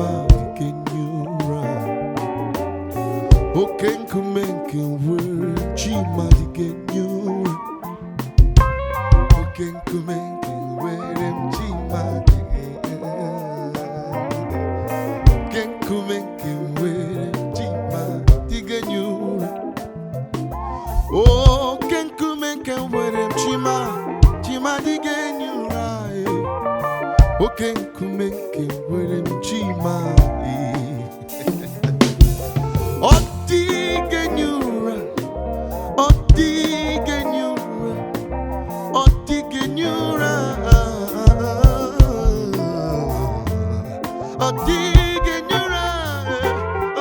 Chima Dikenyura. Okay, Nkume Nwere Chima Dikenyura. Okay, Nkume Nwere Chima Dikenyura. Okay, Nkume Nwere Chima Dikenyura. Oh, Nkume Nwere Chima Dikenyura. Okay, Nkume Nwere Chima. Odigenyura, Odigenyura, Odigenyura, Odigenyura,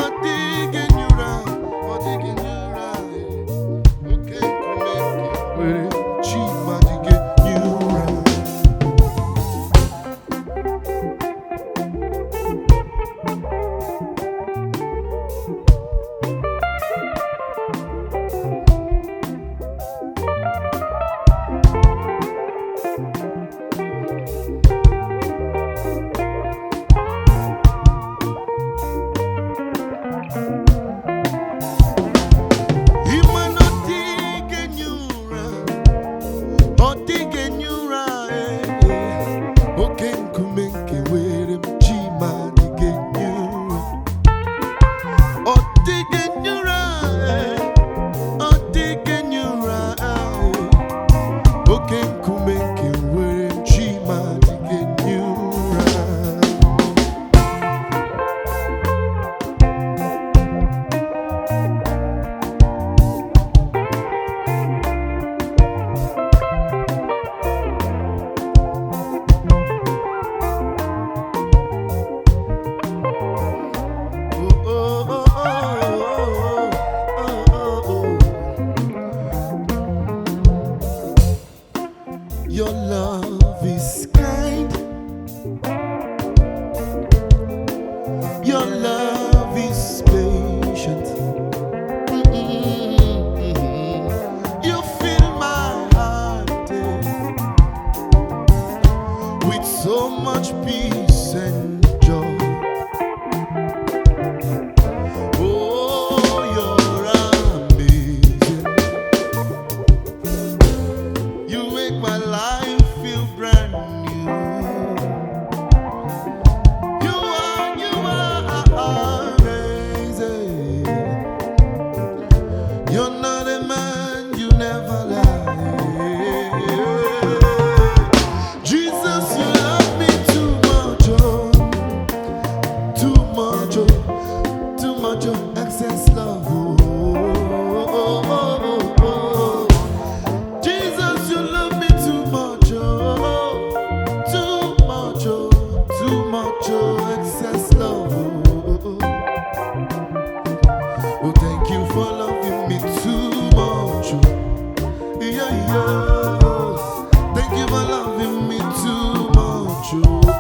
Odigenyura, Odigenyura. Okay, Nkume Nwere Chima Digenyura. Your love is kind. Your love is patient. You fill my heart with so much peace and joy. Oh, you're amazing. You make my life feel brand new. You are amazing. You're not a man, you never lie. Jesus, you love me too much, oh, too much, oh, too much, oh, excess love, oh, oh, oh, oh, oh. Jesus, you love me too much, oh, too much, oh, too much, oh, excess love, oh, oh, oh. Oh, thank you for loving me too much, oh, yeah, yeah. Thank you for loving me too much, oh, oh,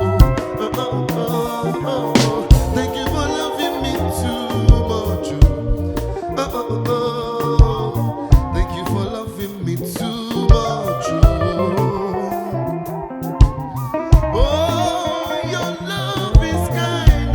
oh, oh, oh, oh. Thank you for loving me too much, oh, oh, oh, oh. Thank you for loving me too much, oh. Oh, your love is kind.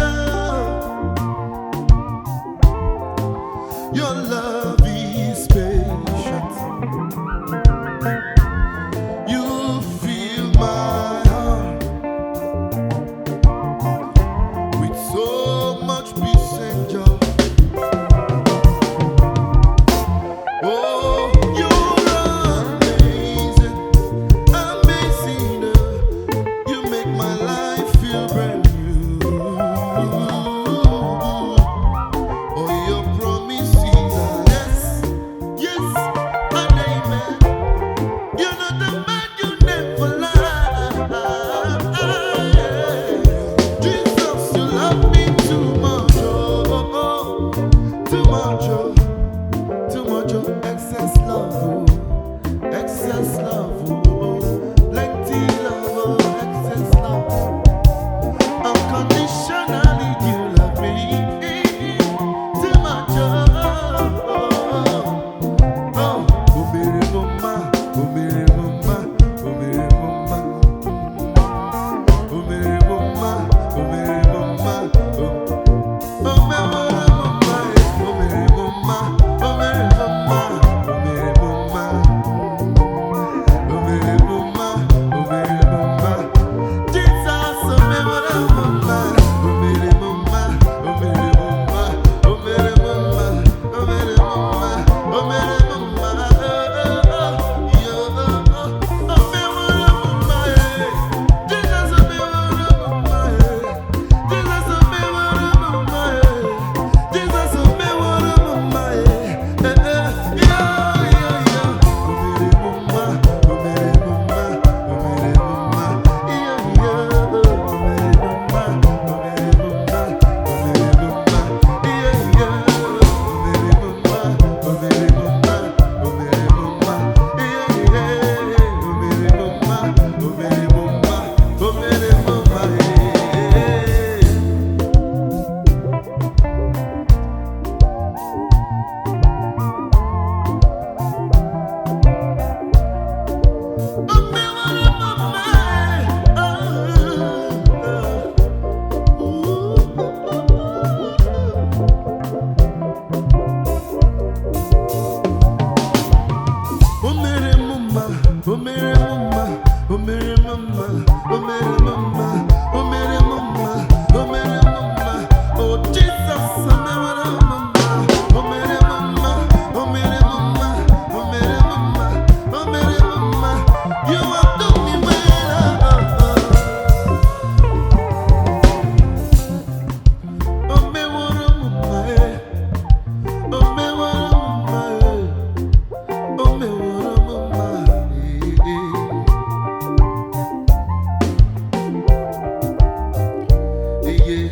yeah.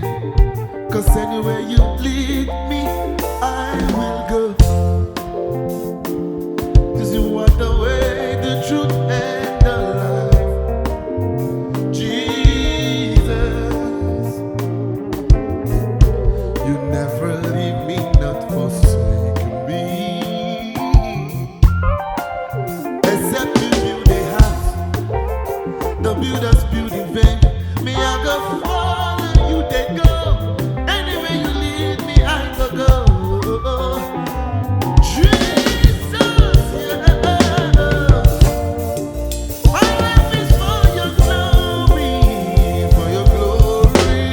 'Cause anywhere you lead me, I will go. 'Cause you are the way, the truth, and the life. Jesus, you never leave me, not forsake me. Except you build a house, the builders build in vain. Me, I go follow you, they go. Anywhere you lead me, I go go. Jesus, yeah. My life is for your glory, for your glory.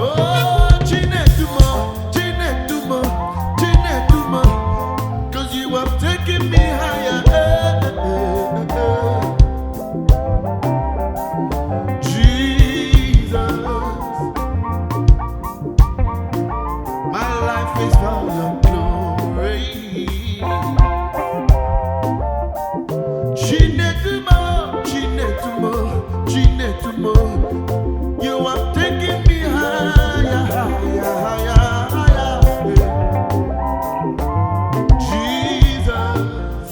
Oh, Chinedum, Chinedum, Chinedum, 'cause you have taken me higher. Jesus, my life is for your glory. Chinedum, Chinedum, Chinedum, you have taken me higher, higher, higher, higher. Jesus,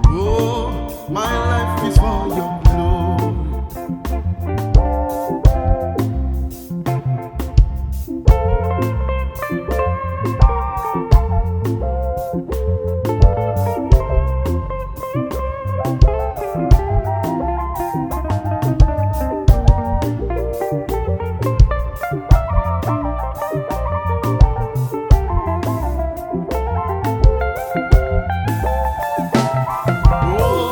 oh, my life is for your glory. Oh,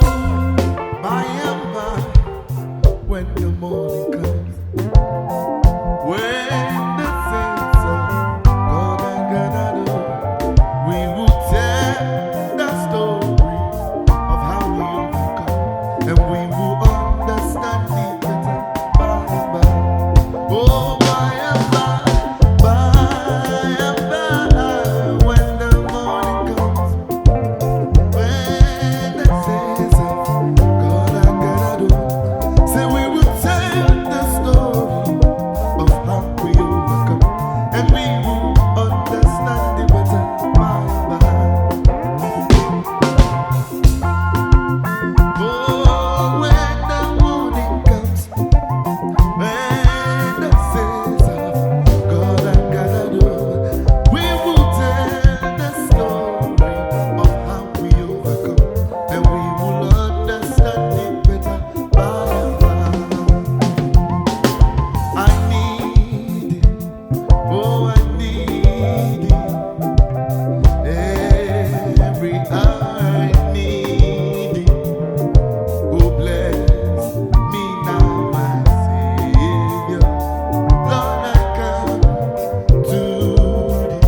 my Emma, when the morning comes, when the saints of God are gathered, we will tell the story of how we overcome, and we will understand it better by and by. Oh, my Emma, when the morning comes, when the saints of God are gathered, say we will tell the story of how we overcome, and we will understand it better by and by. Oh, when the morning comes, when the saints of God are gathered, we will tell the story of how we overcome, and we will understand it better by and by. I need it, oh, I need it, every hour I need it. Oh, bless me now, my Savior. Lord, I come to thee.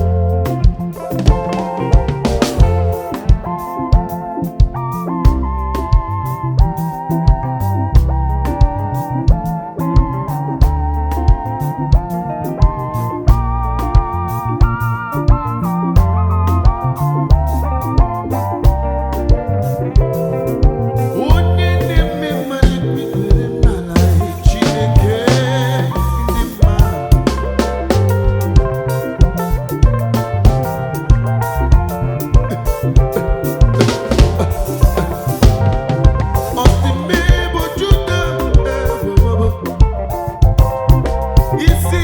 Onye na-eme mmalite ikpere n'ala Chineke Idi Mma. Ọ dị mma bụ Juda, isi